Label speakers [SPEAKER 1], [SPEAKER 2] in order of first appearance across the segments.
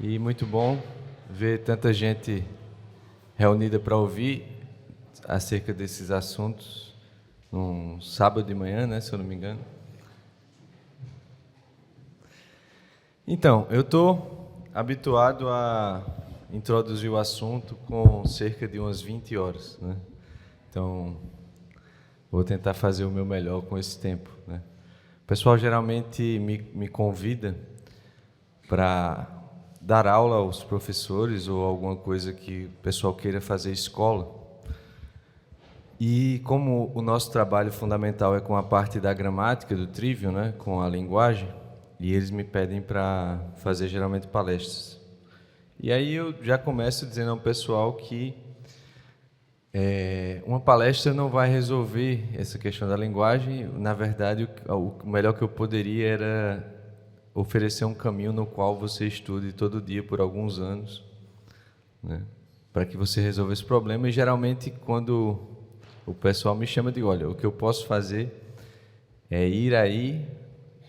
[SPEAKER 1] E muito bom ver tanta gente reunida para ouvir acerca desses assuntos num sábado de manhã, né, se eu não me engano. Então, eu estou habituado a introduzir o assunto com cerca de umas 20 horas, né? Então, vou tentar fazer o meu melhor com esse tempo, né? O pessoal geralmente me convida para dar aula aos professores ou alguma coisa que o pessoal queira fazer escola. E como o nosso trabalho fundamental é com a parte da gramática, do trivium, né, com a linguagem, e eles me pedem para fazer geralmente palestras. E aí eu já começo dizendo ao pessoal que uma palestra não vai resolver essa questão da linguagem. Na verdade, o melhor que eu poderia era oferecer um caminho no qual você estude todo dia por alguns anos, né, para que você resolva esse problema. E geralmente, quando o pessoal me chama, eu digo: olha, o que eu posso fazer é ir aí,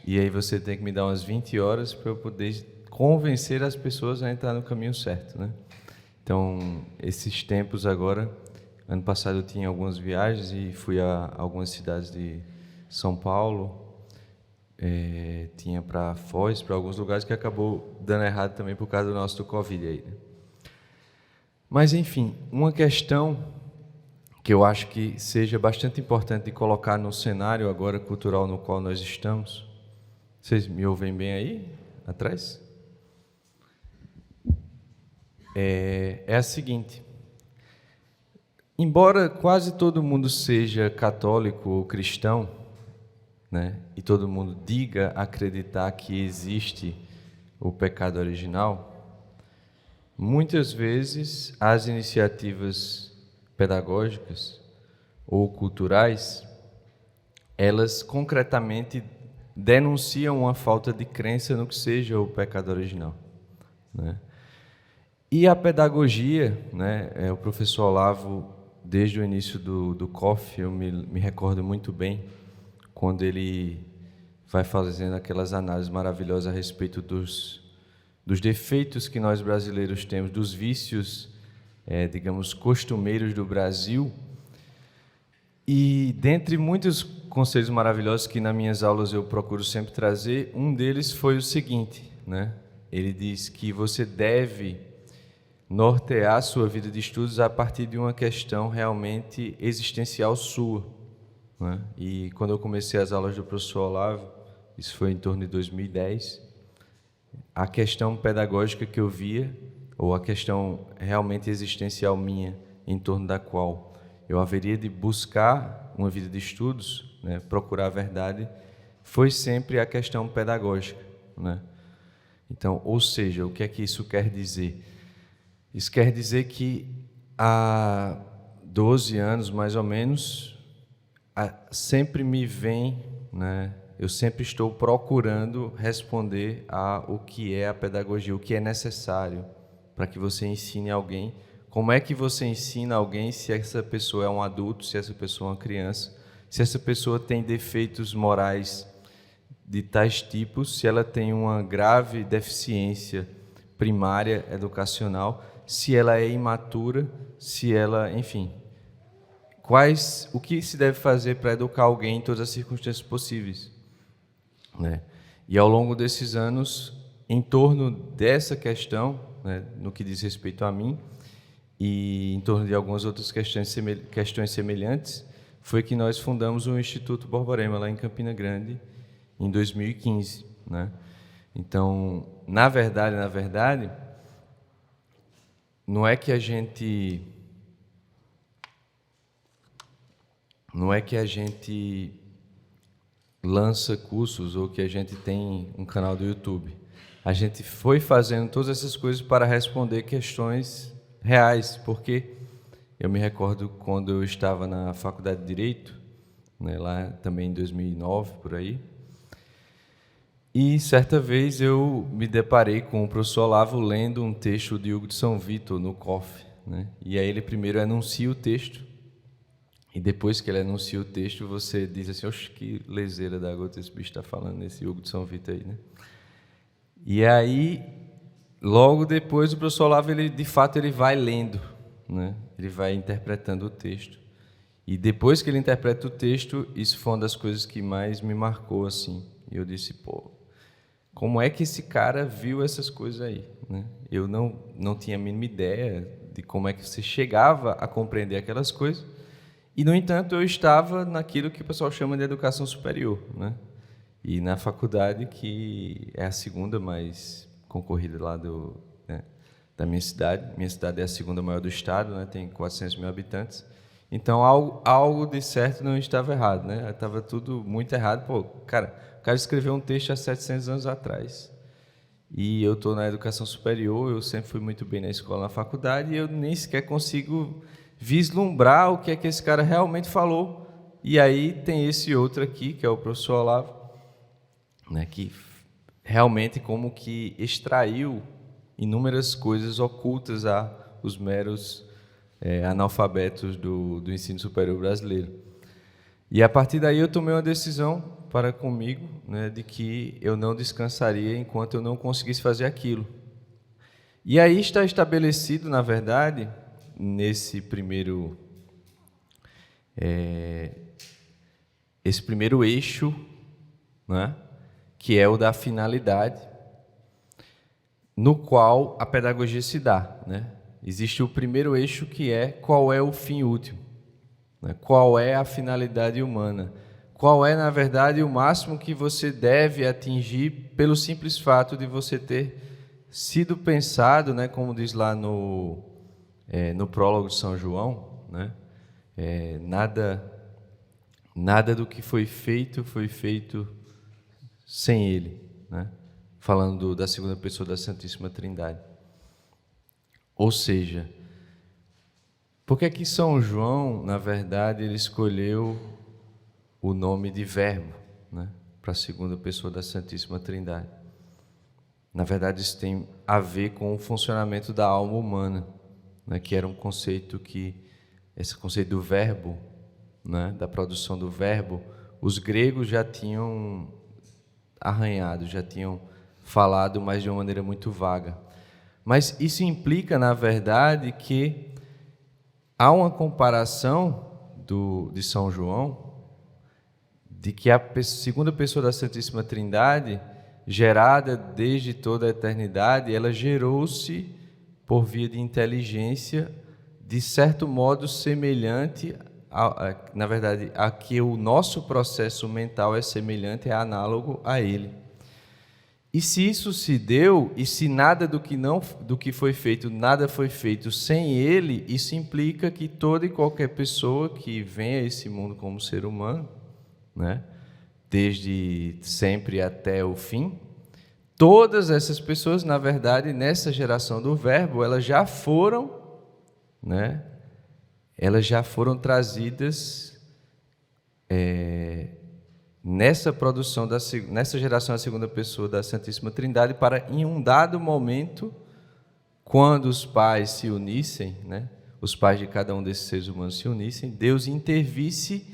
[SPEAKER 1] e aí você tem que me dar umas 20 horas para eu poder convencer as pessoas a entrar no caminho certo, né? Então, esses tempos agora, ano passado eu tinha algumas viagens e fui a algumas cidades de São Paulo, tinha para Foz, para alguns lugares que acabou dando errado também por causa do Covid aí, né? Mas, enfim, uma questão que eu acho que seja bastante importante de colocar no cenário agora cultural no qual nós estamos. Vocês me ouvem bem aí, atrás? É a seguinte: embora quase todo mundo seja católico ou cristão, né, e todo mundo diga acreditar que existe o pecado original, muitas vezes as iniciativas pedagógicas ou culturais, elas concretamente denunciam uma falta de crença no que seja o pecado original, né? E a pedagogia, né, o professor Olavo, desde o início do COF, eu me recordo muito bem, quando ele vai fazendo aquelas análises maravilhosas a respeito dos defeitos que nós brasileiros temos, dos vícios, digamos, costumeiros do Brasil. E dentre muitos conselhos maravilhosos que nas minhas aulas eu procuro sempre trazer, um deles foi o seguinte, né? Ele diz que você deve nortear a sua vida de estudos a partir de uma questão realmente existencial sua, né? E quando eu comecei as aulas do professor Olavo, isso foi em torno de 2010, a questão pedagógica que eu via, ou a questão realmente existencial minha, em torno da qual eu haveria de buscar uma vida de estudos, né, procurar a verdade, foi sempre a questão pedagógica, né? Então, ou seja, o que é que isso quer dizer? Isso quer dizer que há 12 anos, mais ou menos, sempre me vem, né, eu sempre estou procurando responder o que é a pedagogia, o que é necessário para que você ensine alguém. Como é que você ensina alguém se essa pessoa é um adulto, se essa pessoa é uma criança, se essa pessoa tem defeitos morais de tais tipos, se ela tem uma grave deficiência primária educacional, se ela é imatura, se ela, enfim, o que se deve fazer para educar alguém em todas as circunstâncias possíveis, né? E ao longo desses anos, em torno dessa questão, né, no que diz respeito a mim, e em torno de algumas outras questões semelhantes, foi que nós fundamos o Instituto Borborema, lá em Campina Grande, em 2015, né? Então, na verdade, não é que a gente lança cursos ou que a gente tem um canal do YouTube. A gente foi fazendo todas essas coisas para responder questões reais, porque eu me recordo quando eu estava na Faculdade de Direito, né, lá também em 2009, por aí, e certa vez eu me deparei com o professor Olavo lendo um texto de Hugo de São Vítor no COF, né? E aí ele primeiro anuncia o texto, e depois que ele anuncia o texto, você diz assim: oxe, que leseira da gota esse bicho está falando, esse Hugo de São Vítor aí, né? E aí, logo depois o professor Olavo, ele, de fato, ele vai lendo, né? Ele vai interpretando o texto. E depois que ele interpreta o texto, isso foi uma das coisas que mais me marcou, assim. E eu disse, pô, como é que esse cara viu essas coisas aí, né? Eu não tinha a mínima ideia de como é que você chegava a compreender aquelas coisas. E, no entanto, eu estava naquilo que o pessoal chama de educação superior, né? E na faculdade, que é a segunda mais concorrida lá da minha cidade. Minha cidade é a segunda maior do estado, né? Tem 400 mil habitantes. Então, algo de certo não estava errado, né? Estava tudo muito errado. Pô, cara, o cara escreveu um texto há 700 anos atrás. E eu estou na educação superior, eu sempre fui muito bem na escola, na faculdade, e eu nem sequer consigo vislumbrar o que é que esse cara realmente falou. E aí tem esse outro aqui, que é o professor Olavo, né, que realmente como que extraiu inúmeras coisas ocultas aos meros analfabetos do ensino superior brasileiro. E a partir daí eu tomei uma decisão para comigo, né, de que eu não descansaria enquanto eu não conseguisse fazer aquilo. E aí está estabelecido, na verdade, nesse primeiro esse primeiro eixo, né, que é o da finalidade, no qual a pedagogia se dá, né? Existe o primeiro eixo, que é qual é o fim último, né? Qual é a finalidade humana, qual é, na verdade, o máximo que você deve atingir pelo simples fato de você ter sido pensado, né, como diz lá no prólogo de São João, né? Nada do que foi feito sem ele, né? Falando da segunda pessoa da Santíssima Trindade. Ou seja, por que que São João, na verdade, ele escolheu o nome de Verbo, né, para a segunda pessoa da Santíssima Trindade? Na verdade, isso tem a ver com o funcionamento da alma humana, né, que era um conceito esse conceito do verbo, né, da produção do verbo, os gregos já tinham arranhado, já tinham falado, mas de uma maneira muito vaga. Mas isso implica, na verdade, que há uma comparação de São João, de que a segunda pessoa da Santíssima Trindade, gerada desde toda a eternidade, ela gerou-se por via de inteligência, de certo modo semelhante, na verdade, a que o nosso processo mental é semelhante, é análogo a ele. E se isso se deu, e se nada do que foi feito, nada foi feito sem ele, isso implica que toda e qualquer pessoa que vem a esse mundo como ser humano, né, desde sempre até o fim, todas essas pessoas, na verdade, nessa geração do Verbo, elas já foram, né, elas já foram trazidas nessa produção, nessa geração da segunda pessoa da Santíssima Trindade, para, em um dado momento, quando os pais se unissem, né, os pais de cada um desses seres humanos se unissem, Deus intervisse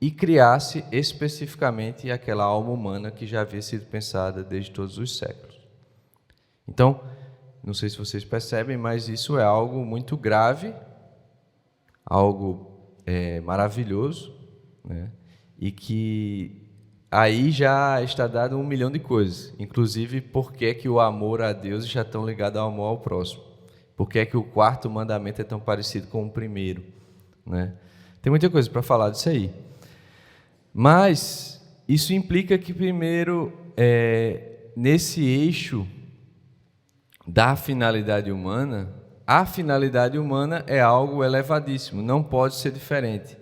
[SPEAKER 1] e criasse especificamente aquela alma humana que já havia sido pensada desde todos os séculos. Então, não sei se vocês percebem, mas isso é algo muito grave, algo maravilhoso, né, e que aí já está dado 1 milhão de coisas, inclusive por que que o amor a Deus já tão ligado ao amor ao próximo, por que que o quarto mandamento é tão parecido com o primeiro, né? Tem muita coisa para falar disso aí, mas isso implica que primeiro, nesse eixo da finalidade humana, a finalidade humana é algo elevadíssimo, não pode ser diferente.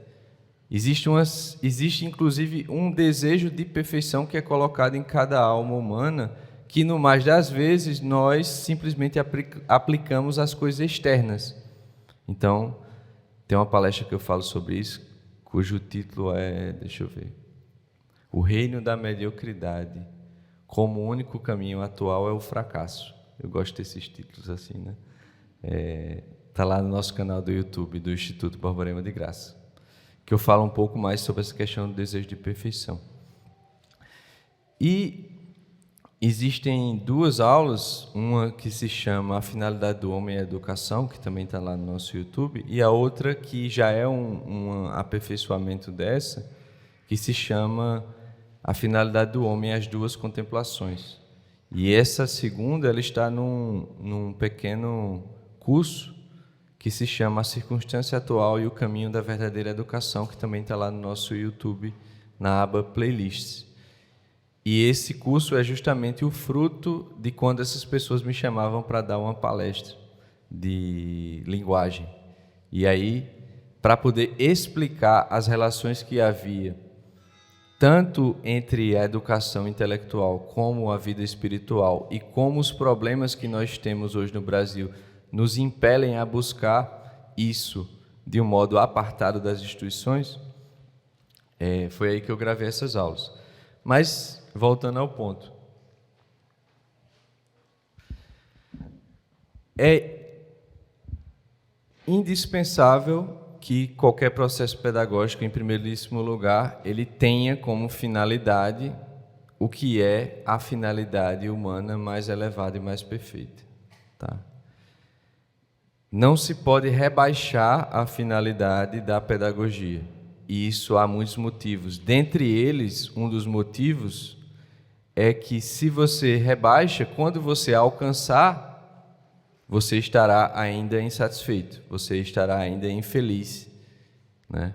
[SPEAKER 1] Existe inclusive um desejo de perfeição que é colocado em cada alma humana, que no mais das vezes nós simplesmente aplicamos às coisas externas. Então, tem uma palestra que eu falo sobre isso, cujo título é, deixa eu ver, O Reino da Mediocridade, como o único caminho atual é o fracasso. Eu gosto desses títulos assim, né? Está lá no nosso canal do YouTube, do Instituto Borborema de Graça, que eu falo um pouco mais sobre essa questão do desejo de perfeição. E existem duas aulas, uma que se chama A Finalidade do Homem e a Educação, que também está lá no nosso YouTube, e a outra que já é um aperfeiçoamento dessa, que se chama A Finalidade do Homem e as Duas Contemplações. E essa segunda, ela está num pequeno curso que se chama A Circunstância Atual e o Caminho da Verdadeira Educação, que também está lá no nosso YouTube, na aba Playlists. E esse curso é justamente o fruto de quando essas pessoas me chamavam para dar uma palestra de linguagem. E aí, para poder explicar as relações que havia, tanto entre a educação intelectual como a vida espiritual, e como os problemas que nós temos hoje no Brasil nos impelem a buscar isso de um modo apartado das instituições, foi aí que eu gravei essas aulas. Mas, voltando ao ponto, é indispensável que qualquer processo pedagógico, em primeiríssimo lugar, ele tenha como finalidade o que é a finalidade humana mais elevada e mais perfeita. Tá? Não se pode rebaixar a finalidade da pedagogia. E isso há muitos motivos. Dentre eles, um dos motivos é que se você rebaixa, quando você alcançar, você estará ainda insatisfeito, você estará ainda infeliz, né?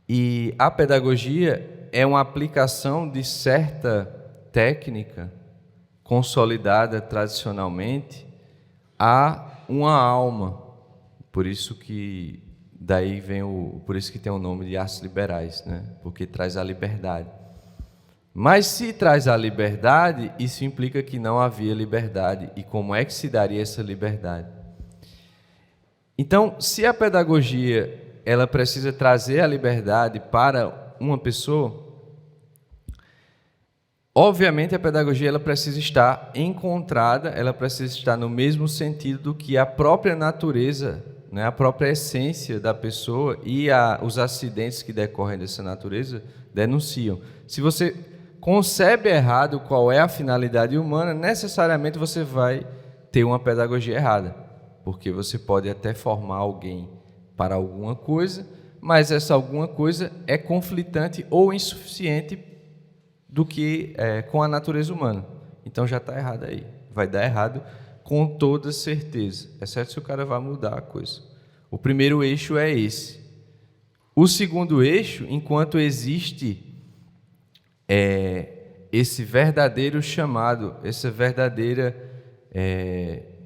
[SPEAKER 1] E a pedagogia é uma aplicação de certa técnica consolidada tradicionalmente a uma alma. Por isso que daí vem por isso que tem o nome de artes liberais, né? Porque traz a liberdade. Mas se traz a liberdade, isso implica que não havia liberdade. E como é que se daria essa liberdade? Então, se a pedagogia ela precisa trazer a liberdade para uma pessoa, obviamente a pedagogia ela precisa estar encontrada, ela precisa estar no mesmo sentido que a própria natureza, né, a própria essência da pessoa e os acidentes que decorrem dessa natureza denunciam. Se você concebe errado qual é a finalidade humana, necessariamente você vai ter uma pedagogia errada, porque você pode até formar alguém para alguma coisa, mas essa alguma coisa é conflitante ou insuficiente do que com a natureza humana. Então já está errado aí, vai dar errado com toda certeza, exceto se o cara vai mudar a coisa. O primeiro eixo é esse. O segundo eixo, enquanto existe esse verdadeiro chamado, essa verdadeira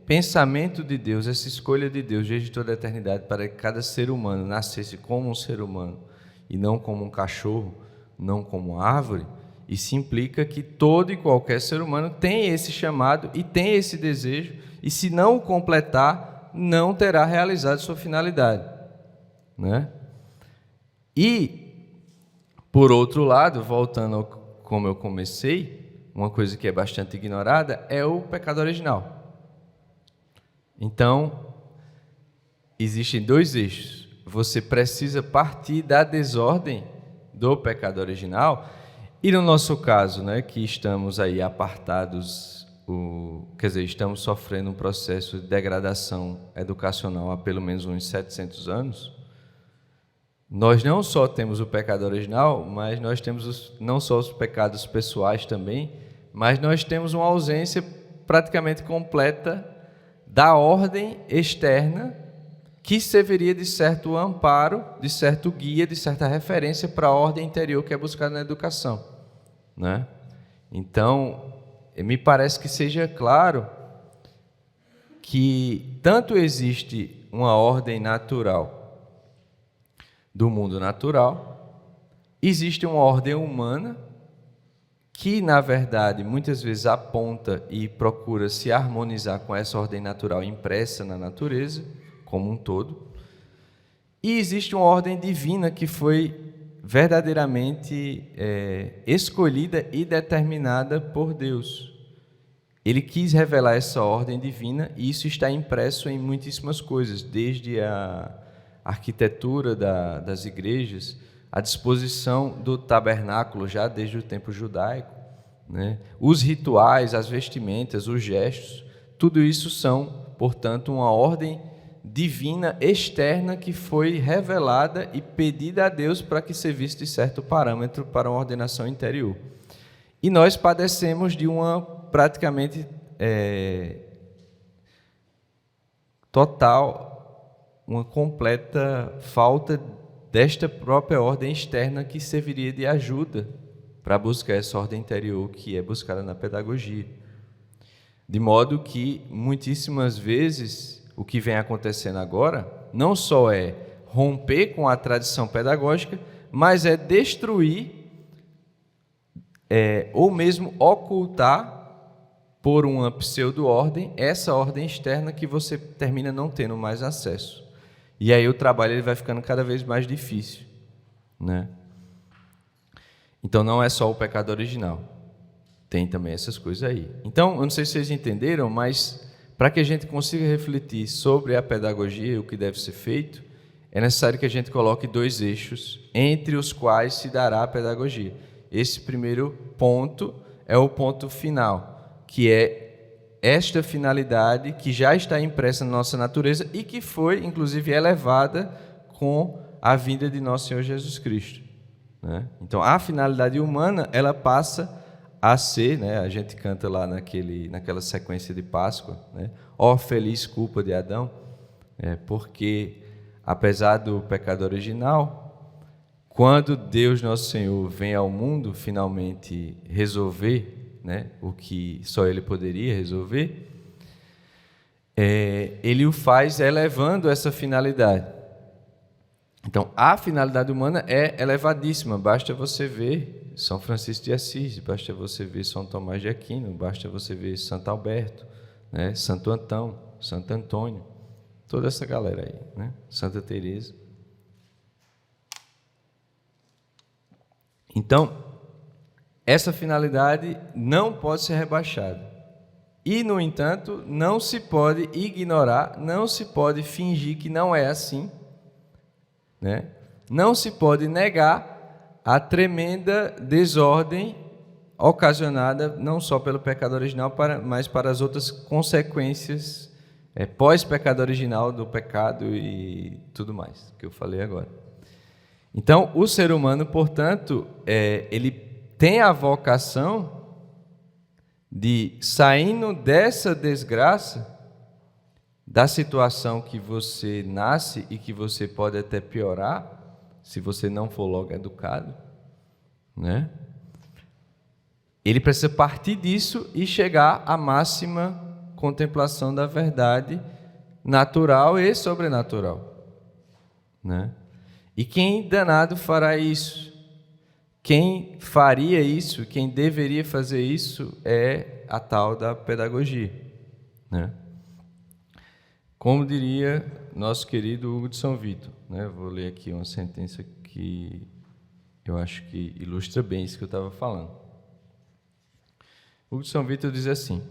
[SPEAKER 1] pensamento de Deus, essa escolha de Deus desde toda a eternidade para que cada ser humano nascesse como um ser humano e não como um cachorro, não como uma árvore, isso implica que todo e qualquer ser humano tem esse chamado e tem esse desejo, e se não o completar, não terá realizado sua finalidade, né? E por outro lado, voltando como eu comecei, uma coisa que é bastante ignorada é o pecado original. Então, existem dois eixos. Você precisa partir da desordem do pecado original, e no nosso caso, né, que estamos aí apartados, estamos sofrendo um processo de degradação educacional há pelo menos uns 700 anos, nós não só temos o pecado original, mas nós temos não só os pecados pessoais também, mas nós temos uma ausência praticamente completa da ordem externa que serviria de certo amparo, de certo guia, de certa referência para a ordem interior que é buscada na educação, né? Então, me parece que seja claro que tanto existe uma ordem natural do mundo natural, existe uma ordem humana que, na verdade, muitas vezes aponta e procura se harmonizar com essa ordem natural impressa na natureza, como um todo, e existe uma ordem divina que foi verdadeiramente escolhida e determinada por Deus. Ele quis revelar essa ordem divina e isso está impresso em muitíssimas coisas, desde a arquitetura das igrejas, a disposição do tabernáculo já desde o tempo judaico, né? Os rituais, as vestimentas, os gestos, tudo isso são, portanto, uma ordem divina externa que foi revelada e pedida a Deus para que servisse de certo parâmetro para uma ordenação interior. E nós padecemos de uma praticamente total, uma completa falta desta própria ordem externa que serviria de ajuda para buscar essa ordem interior que é buscada na pedagogia. De modo que, muitíssimas vezes, o que vem acontecendo agora não só é romper com a tradição pedagógica, mas é destruir ou mesmo ocultar por uma pseudo-ordem essa ordem externa que você termina não tendo mais acesso. E aí o trabalho ele vai ficando cada vez mais difícil, né? Então não é só o pecado original, tem também essas coisas aí. Então, eu não sei se vocês entenderam, mas para que a gente consiga refletir sobre a pedagogia e o que deve ser feito, é necessário que a gente coloque 2 eixos entre os quais se dará a pedagogia. Esse primeiro ponto é o ponto final, que é esta finalidade que já está impressa na nossa natureza e que foi, inclusive, elevada com a vinda de nosso Senhor Jesus Cristo, né? Então, a finalidade humana, ela passa a ser, né, a gente canta lá naquela sequência de Páscoa, né, ó feliz culpa de Adão, porque, apesar do pecado original, quando Deus Nosso Senhor vem ao mundo finalmente resolver, né, o que só Ele poderia resolver, Ele o faz elevando essa finalidade. Então, a finalidade humana é elevadíssima. Basta você ver São Francisco de Assis, basta você ver São Tomás de Aquino, basta você ver Santo Alberto, né, Santo Antão, Santo Antônio, toda essa galera aí, né, Santa Teresa. Então, essa finalidade não pode ser rebaixada. E, no entanto, não se pode ignorar, não se pode fingir que não é assim, né? Não se pode negar a tremenda desordem ocasionada não só pelo pecado original, mas para as outras consequências pós-pecado original do pecado e tudo mais que eu falei agora. Então, o ser humano, portanto, ele tem a vocação de, saindo dessa desgraça, da situação que você nasce e que você pode até piorar, se você não for logo educado, né? Ele precisa partir disso e chegar à máxima contemplação da verdade natural e sobrenatural, né? E quem danado fará isso? Quem faria isso, quem deveria fazer isso é a tal da pedagogia, né? Como diria nosso querido Hugo de São Vito, né? Vou ler aqui uma sentença que eu acho que ilustra bem isso que eu estava falando. Hugo de São Vito diz assim: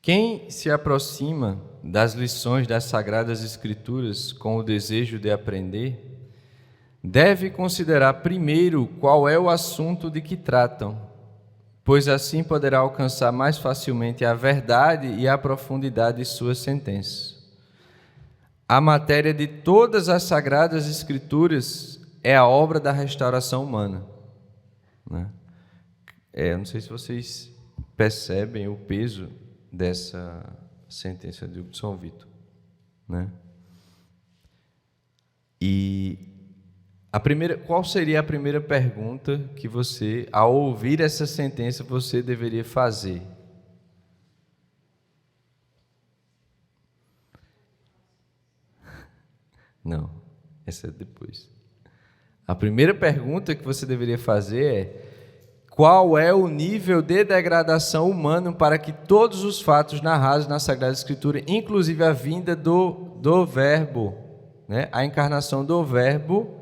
[SPEAKER 1] quem se aproxima das lições das Sagradas Escrituras com o desejo de aprender, deve considerar primeiro qual é o assunto de que tratam, pois assim poderá alcançar mais facilmente a verdade e a profundidade de suas sentenças. A matéria de todas as Sagradas Escrituras é a obra da restauração humana, né? Não sei se vocês percebem o peso dessa sentença de São Vito, né? E qual seria a primeira pergunta que você, ao ouvir essa sentença, você deveria fazer? Não, essa é depois. A primeira pergunta que você deveria fazer é: qual é o nível de degradação humano para que todos os fatos narrados na Sagrada Escritura, inclusive a vinda do Verbo, né, a encarnação do Verbo,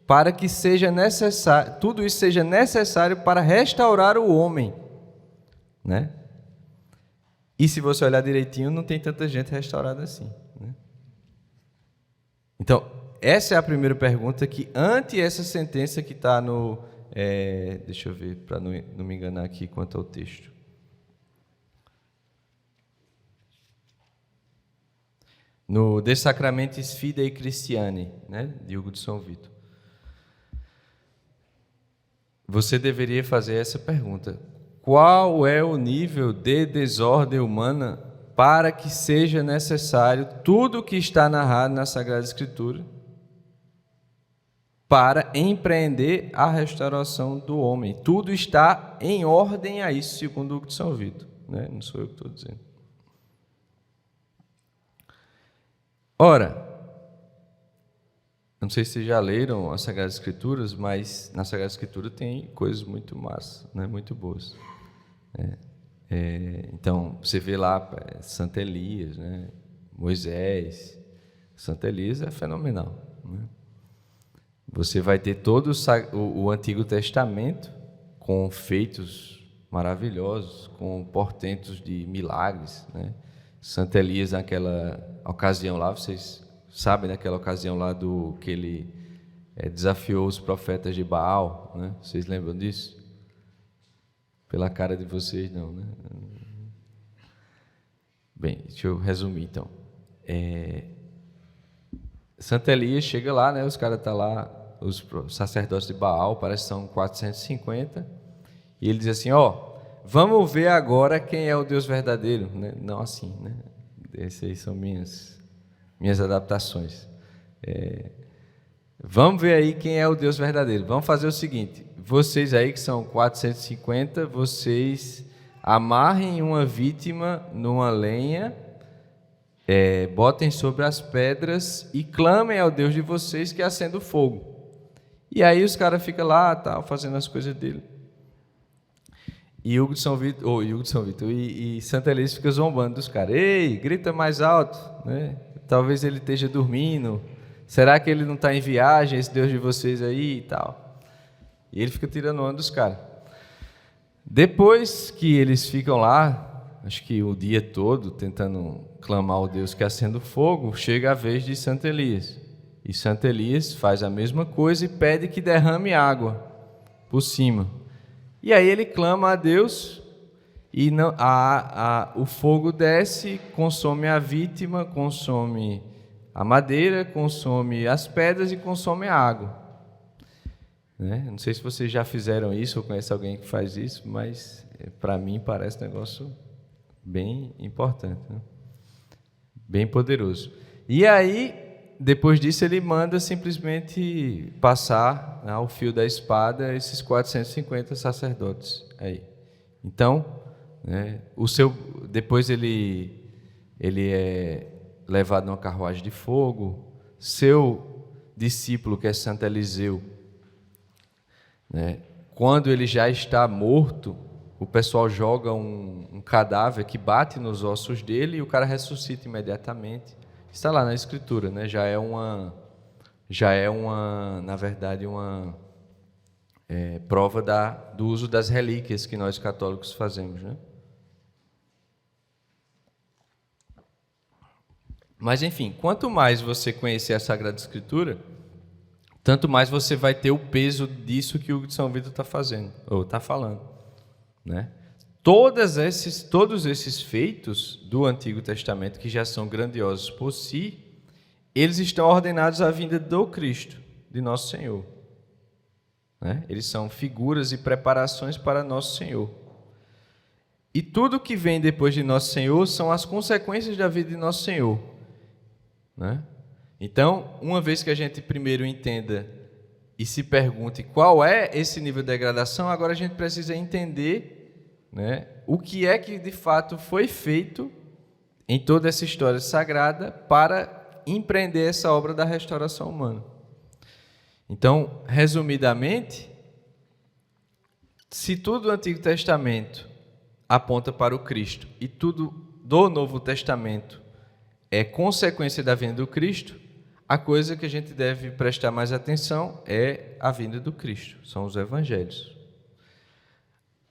[SPEAKER 1] para que seja necessário, tudo isso seja necessário para restaurar o homem, né? E se você olhar direitinho, não tem tanta gente restaurada assim, né? Então, essa é a primeira pergunta que, ante essa sentença que está no Deixa eu ver, para não me enganar aqui quanto ao texto. No De Sacramentis Fidei Christiani, né, de Hugo de São Vito. Você deveria fazer essa pergunta: qual é o nível de desordem humana para que seja necessário tudo o que está narrado na Sagrada Escritura para empreender a restauração do homem? Tudo está em ordem a isso, segundo Hugo de São Vito, né? Não sou eu que estou dizendo. Ora, não sei se vocês já leram as Sagradas Escrituras, mas na Sagrada Escritura tem coisas muito massas, né? Muito boas. Então, você vê lá Santo Elias, né? Moisés. Santo Elias é fenomenal, né? Você vai ter todo o Antigo Testamento com feitos maravilhosos, com portentos de milagres, né? Santo Elias, naquela ocasião lá, vocês sabem daquela ocasião lá que ele desafiou os profetas de Baal, né? Vocês lembram disso? Pela cara de vocês, não, né? Bem, deixa eu resumir, então. Santo Elias chega lá, né? Os caras estão lá, os sacerdotes de Baal, parece que são 450, e ele diz assim, vamos ver agora quem é o Deus verdadeiro, né? Não assim, né? Essas aí são minhas adaptações. Vamos ver aí quem é o Deus verdadeiro. Vamos fazer o seguinte: vocês aí que são 450, vocês amarrem uma vítima numa lenha, botem sobre as pedras e clamem ao Deus de vocês que acenda o fogo. E aí os caras ficam lá, tal, fazendo as coisas dele. E Hugo de São Vito e Santo Elias fica zombando dos caras. Ei, grita mais alto, né? Talvez ele esteja dormindo. Será que ele não está em viagem, esse Deus de vocês aí e tal? E ele fica tirando onda dos caras. Depois que eles ficam lá, acho que o dia todo, tentando clamar ao Deus que acenda o fogo, chega a vez de Santo Elias. E Santo Elias faz a mesma coisa e pede que derrame água por cima. E aí ele clama a Deus e o fogo desce, consome a vítima, consome a madeira, consome as pedras e consome a água. Né? Não sei se vocês já fizeram isso ou conhecem alguém que faz isso, mas para mim parece um negócio bem importante, né? Bem poderoso. E aí, depois disso, ele manda simplesmente passar ao fio da espada esses 450 sacerdotes aí. Então, né, depois ele é levado numa carruagem de fogo. Seu discípulo, que é Santo Eliseu, né, quando ele já está morto, o pessoal joga um cadáver que bate nos ossos dele e o cara ressuscita imediatamente. Está lá na Escritura, né? Já é uma, na verdade, uma prova do uso das relíquias que nós católicos fazemos, né? Mas, enfim, quanto mais você conhecer a Sagrada Escritura, tanto mais você vai ter o peso disso que o Hugo de São Vito está fazendo, ou está falando, né? Todos esses feitos do Antigo Testamento, que já são grandiosos por si, eles estão ordenados à vinda do Cristo, de Nosso Senhor, né? Eles são figuras e preparações para Nosso Senhor. E tudo que vem depois de Nosso Senhor são as consequências da vida de Nosso Senhor, né? Então, uma vez que a gente primeiro entenda e se pergunte qual é esse nível de degradação, agora a gente precisa entender, né, o que é que de fato foi feito em toda essa história sagrada para empreender essa obra da restauração humana. Então, resumidamente, se tudo do Antigo Testamento aponta para o Cristo e tudo do Novo Testamento é consequência da vinda do Cristo, a coisa que a gente deve prestar mais atenção é a vinda do Cristo, são os evangelhos.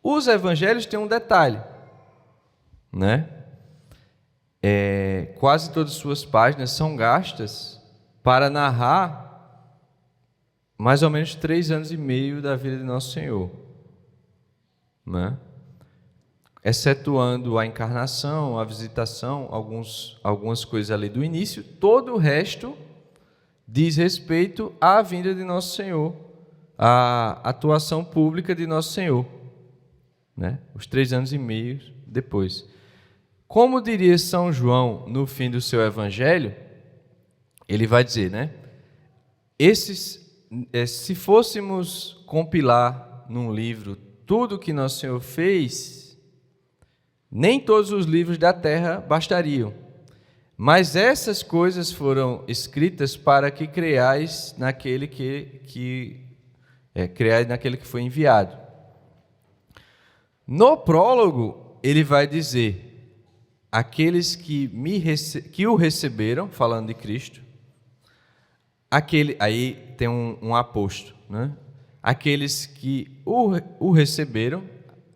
[SPEAKER 1] Os evangelhos têm um detalhe, né? Quase todas as suas páginas são gastas para narrar mais ou menos 3 anos e meio da vida de Nosso Senhor, né? Excetuando a encarnação, a visitação, algumas coisas ali do início, todo o resto diz respeito à vinda de Nosso Senhor, à atuação pública de Nosso Senhor, né? Os 3 anos e meio depois. Como diria São João no fim do seu evangelho, ele vai dizer, né? Se fôssemos compilar num livro tudo o que Nosso Senhor fez, nem todos os livros da terra bastariam. Mas essas coisas foram escritas para que creiais naquele creiais naquele que foi enviado. No prólogo, ele vai dizer: aqueles que o receberam, falando de Cristo, aí tem um aposto, né? Aqueles que o receberam,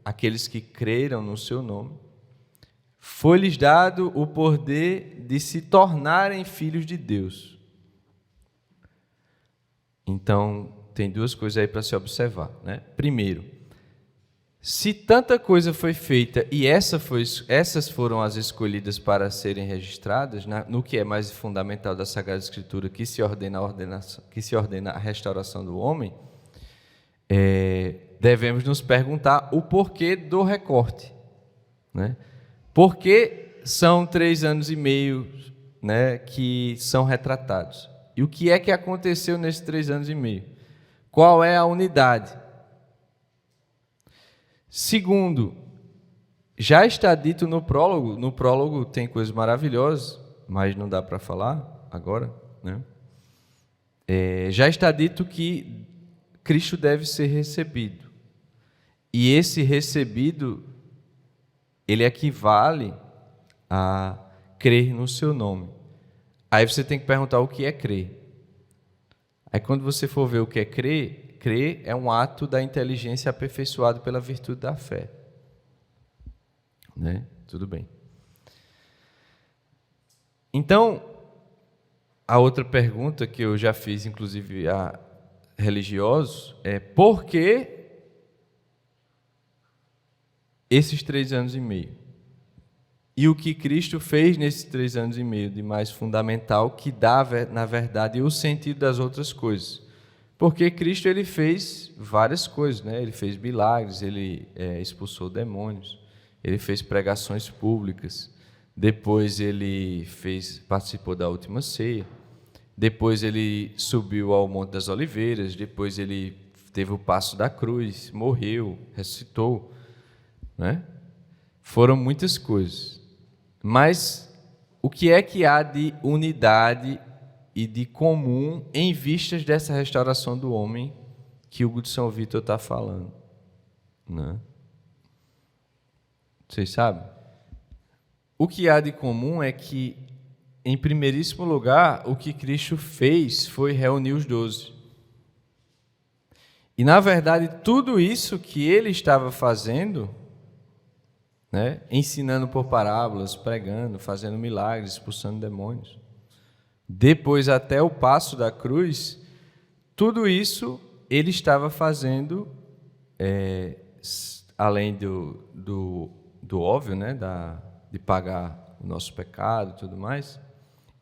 [SPEAKER 1] aqueles que creram no seu nome, foi-lhes dado o poder de se tornarem filhos de Deus. Então, tem 2 coisas aí para se observar, né? Primeiro, se tanta coisa foi feita e essas foram as escolhidas para serem registradas, no que é mais fundamental da Sagrada Escritura, que se ordena a restauração do homem, devemos nos perguntar o porquê do recorte, né? Por que são 3 anos e meio, né, que são retratados? E o que é que aconteceu nesses 3 anos e meio? Qual é a unidade? Segundo, já está dito no prólogo tem coisas maravilhosas, mas não dá para falar agora, né? Já está dito que Cristo deve ser recebido. E esse recebido, ele equivale a crer no seu nome. Aí você tem que perguntar o que é crer. Aí quando você for ver o que é crer é um ato da inteligência aperfeiçoado pela virtude da fé. Né? Tudo bem. Então, a outra pergunta que eu já fiz, inclusive a religiosos, é: por que esses 3 anos e meio? E o que Cristo fez nesses 3 anos e meio de mais fundamental, que dá, na verdade, o sentido das outras coisas? Porque Cristo, ele fez várias coisas, né? Ele fez milagres, ele expulsou demônios, ele fez pregações públicas, depois ele participou da última ceia, depois ele subiu ao Monte das Oliveiras, depois ele teve o passo da cruz, morreu, ressuscitou, né? Foram muitas coisas. Mas o que é que há de unidade e de comum em vistas dessa restauração do homem que Hugo de São Vítor está falando, né? Vocês sabem? O que há de comum é que, em primeiríssimo lugar, o que Cristo fez foi reunir os 12. E, na verdade, tudo isso que ele estava fazendo, né, ensinando por parábolas, pregando, fazendo milagres, expulsando demônios, depois até o passo da cruz, tudo isso ele estava fazendo, além do óbvio, né, de pagar o nosso pecado e tudo mais,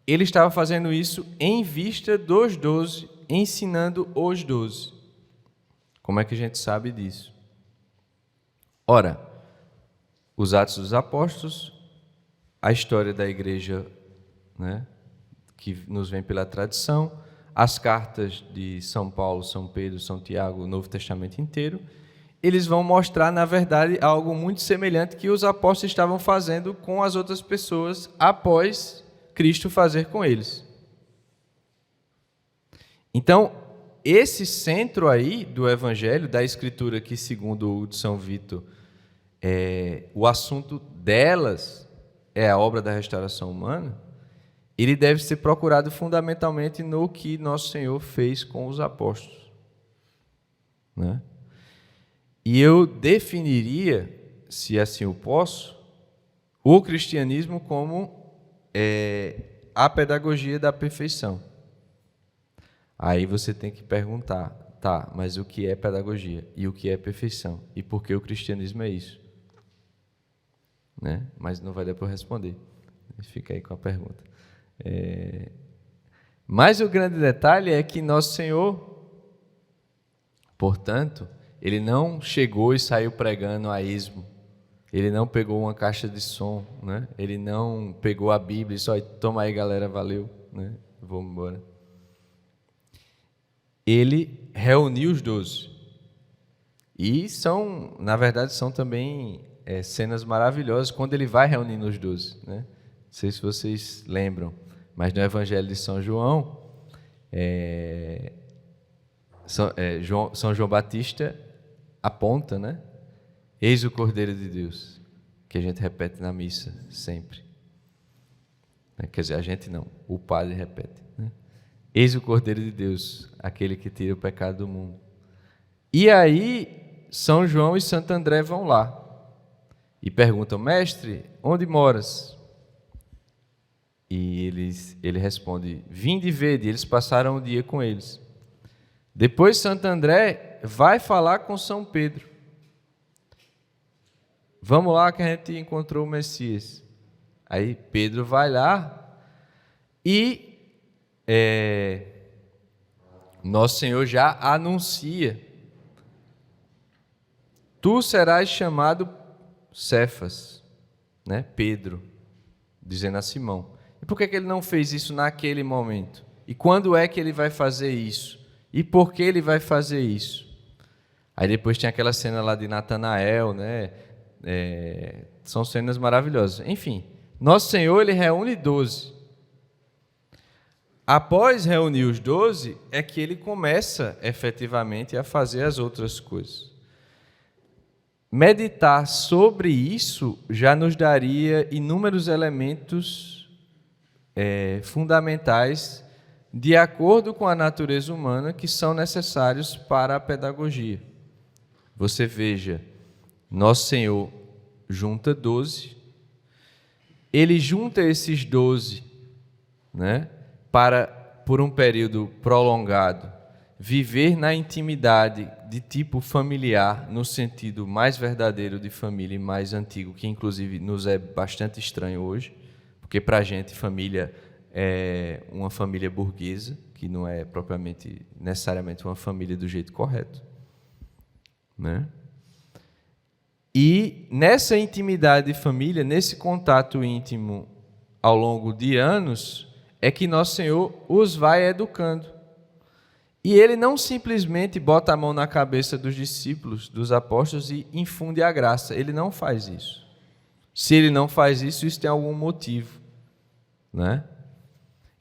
[SPEAKER 1] ele estava fazendo isso em vista dos 12, ensinando os 12. Como é que a gente sabe disso? Ora, os Atos dos Apóstolos, a história da igreja, né, que nos vem pela tradição, as cartas de São Paulo, São Pedro, São Tiago, o Novo Testamento inteiro, eles vão mostrar, na verdade, algo muito semelhante que os apóstolos estavam fazendo com as outras pessoas após Cristo fazer com eles. Então, esse centro aí do Evangelho, da Escritura, que segundo o de São Vítor, o assunto delas é a obra da restauração humana, ele deve ser procurado fundamentalmente no que Nosso Senhor fez com os apóstolos, né? E eu definiria, se assim eu posso, o cristianismo como a pedagogia da perfeição. Aí você tem que perguntar, tá, mas o que é pedagogia? E o que é perfeição? E por que o cristianismo é isso? Né? Mas não vai dar para eu responder. Fica aí com a pergunta. Mas o grande detalhe é que nosso Senhor, portanto, ele não chegou e saiu pregando a esmo. Ele não pegou uma caixa de som, né? Ele não pegou a Bíblia e só, toma aí galera, valeu, né? Vamos embora. Ele reuniu os 12. E são, na verdade, são também cenas maravilhosas quando ele vai reunindo os 12, né? Não sei se vocês lembram, mas no Evangelho de São João, São João Batista aponta, né? Eis o Cordeiro de Deus, que a gente repete na missa sempre. Quer dizer, a gente não, o padre repete, né? Eis o Cordeiro de Deus, aquele que tira o pecado do mundo. E aí, São João e Santo André vão lá e perguntam, mestre, onde moras? E ele responde, vinde e vede. Eles passaram o dia com eles. Depois Santo André vai falar com São Pedro. Vamos lá que a gente encontrou o Messias. Aí Pedro vai lá e nosso Senhor já anuncia. Tu serás chamado Cefas, né? Pedro, dizendo a Simão. E por que ele não fez isso naquele momento? E quando é que ele vai fazer isso? E por que ele vai fazer isso? Aí depois tem aquela cena lá de Natanael, né? São cenas maravilhosas. Enfim, nosso Senhor, ele reúne 12. Após reunir os 12, é que ele começa efetivamente a fazer as outras coisas. Meditar sobre isso já nos daria inúmeros elementos fundamentais de acordo com a natureza humana que são necessários para a pedagogia. Você veja, nosso Senhor junta 12, ele junta esses 12, né, para, por um período prolongado, viver na intimidade de tipo familiar, no sentido mais verdadeiro de família e mais antigo, que inclusive nos é bastante estranho hoje, porque para a gente família é uma família burguesa, que não é propriamente, necessariamente uma família do jeito correto, né? E nessa intimidade de família, nesse contato íntimo ao longo de anos, é que nosso Senhor os vai educando. E ele não simplesmente bota a mão na cabeça dos discípulos, dos apóstolos e infunde a graça. Ele não faz isso. Se ele não faz isso, isso tem algum motivo, né?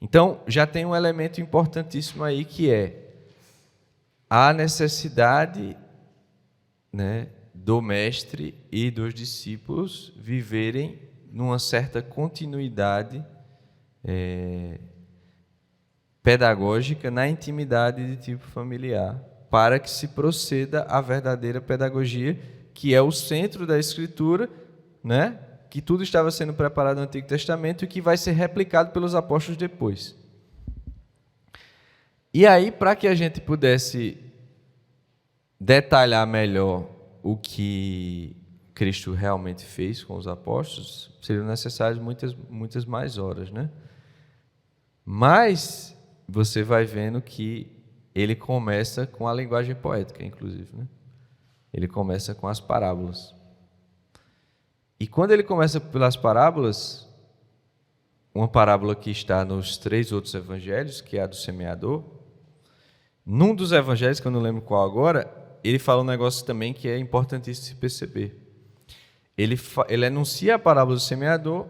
[SPEAKER 1] Então, já tem um elemento importantíssimo aí que é a necessidade, né, do mestre e dos discípulos viverem numa certa continuidade pedagógica na intimidade de tipo familiar, para que se proceda à verdadeira pedagogia, que é o centro da Escritura, né? Que tudo estava sendo preparado no Antigo Testamento e que vai ser replicado pelos apóstolos depois. E aí, para que a gente pudesse detalhar melhor o que Cristo realmente fez com os apóstolos, seriam necessárias muitas mais horas, né? Mas você vai vendo que ele começa com a linguagem poética, inclusive, né? Ele começa com as parábolas. E quando ele começa pelas parábolas, uma parábola que está nos 3 outros evangelhos, que é a do semeador, num dos evangelhos, que eu não lembro qual agora, ele fala um negócio também que é importantíssimo se perceber. Ele anuncia a parábola do semeador,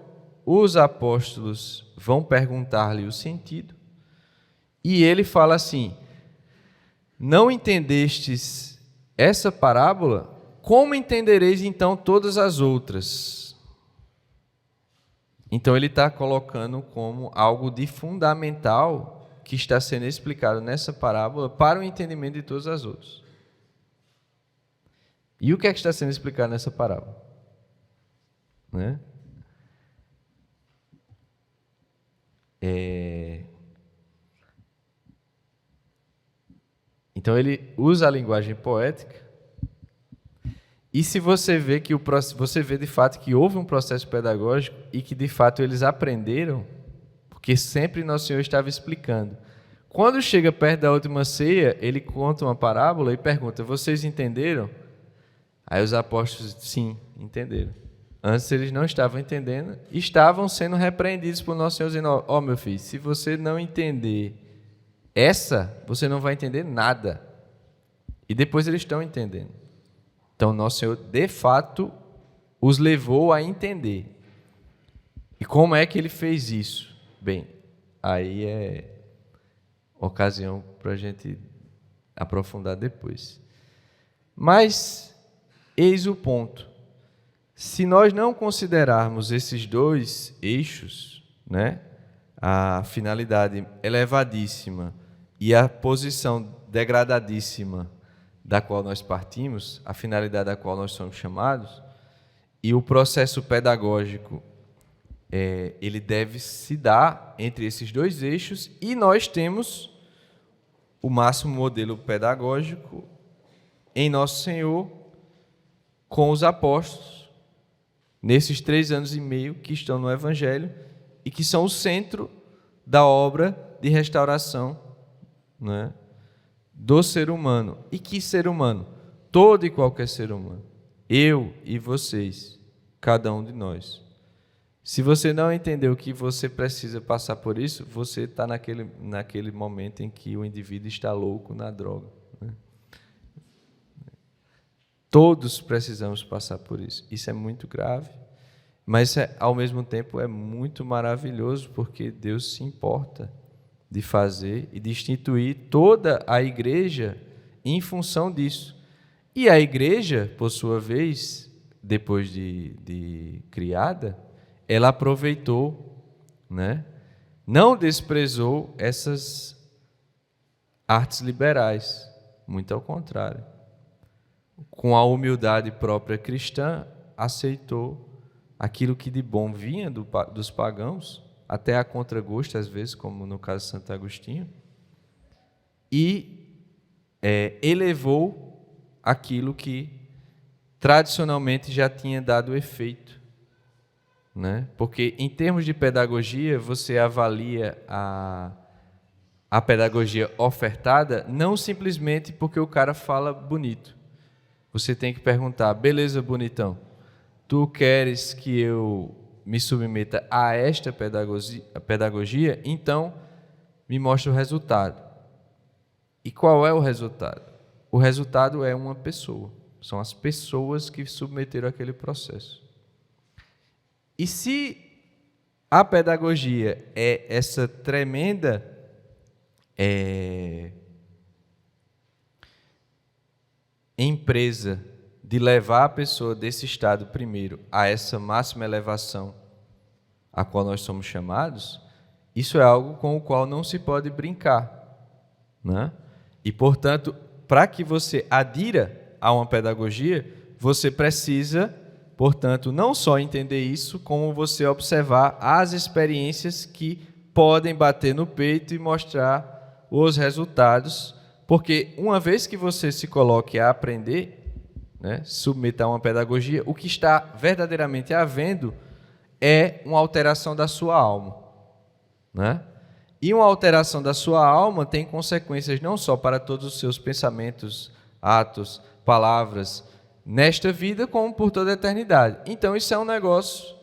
[SPEAKER 1] os apóstolos vão perguntar-lhe o sentido, e ele fala assim: não entendestes essa parábola? Como entendereis então todas as outras? Então ele está colocando como algo de fundamental que está sendo explicado nessa parábola para o entendimento de todas as outras. E o que é que está sendo explicado nessa parábola? Né? Então ele usa a linguagem poética. E se você vê que você vê de fato que houve um processo pedagógico e que de fato eles aprenderam, porque sempre Nosso Senhor estava explicando. Quando chega perto da última ceia, ele conta uma parábola e pergunta: vocês entenderam? Aí os apóstolos, sim, entenderam. Antes eles não estavam entendendo, estavam sendo repreendidos por Nosso Senhor, dizendo: ó, meu filho, se você não entender essa, você não vai entender nada. E depois eles estão entendendo. Então, Nosso Senhor, de fato, os levou a entender. E como é que ele fez isso? Bem, aí é ocasião para a gente aprofundar depois. Mas, eis o ponto. Se nós não considerarmos esses dois eixos, né, a finalidade elevadíssima e a posição degradadíssima da qual nós partimos, a finalidade da qual nós somos chamados, e o processo pedagógico, ele deve se dar entre esses dois eixos, e nós temos o máximo modelo pedagógico em Nosso Senhor com os apóstolos, nesses 3 anos e meio que estão no Evangelho e que são o centro da obra de restauração, né, do ser humano. E que ser humano? Todo e qualquer ser humano. Eu e vocês, cada um de nós. Se você não entendeu que você precisa passar por isso, você está naquele momento em que o indivíduo está louco na droga, né? Todos precisamos passar por isso. Isso é muito grave, mas ao mesmo tempo é muito maravilhoso, porque Deus se importa de fazer e de instituir toda a igreja em função disso. E a igreja, por sua vez, depois de criada, ela aproveitou, né? Não desprezou essas artes liberais, muito ao contrário. Com a humildade própria cristã, aceitou aquilo que de bom vinha dos pagãos, até a contragosto, às vezes, como no caso de Santo Agostinho, e elevou aquilo que tradicionalmente já tinha dado efeito, né? Porque, em termos de pedagogia, você avalia a pedagogia ofertada não simplesmente porque o cara fala bonito. Você tem que perguntar: beleza, bonitão, tu queres que eu me submeta a esta pedagogia? Então, me mostra o resultado. E qual é o resultado? O resultado é uma pessoa. São as pessoas que submeteram aquele processo. E se a pedagogia é essa tremenda empresa de levar a pessoa desse estado primeiro a essa máxima elevação a qual nós somos chamados, isso é algo com o qual não se pode brincar, né? E, portanto, para que você adira a uma pedagogia, você precisa, portanto, não só entender isso, como você observar as experiências que podem bater no peito e mostrar os resultados, porque uma vez que você se coloque a aprender, né, submeta a uma pedagogia, o que está verdadeiramente havendo é uma alteração da sua alma, né? E uma alteração da sua alma tem consequências não só para todos os seus pensamentos, atos, palavras, nesta vida, como por toda a eternidade. Então, isso é um negócio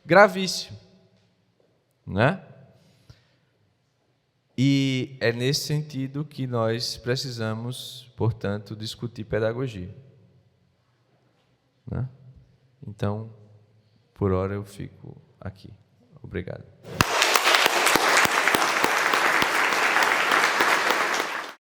[SPEAKER 1] gravíssimo, né? E é nesse sentido que nós precisamos, portanto, discutir pedagogia, né? Então, por hora eu fico aqui. Obrigado.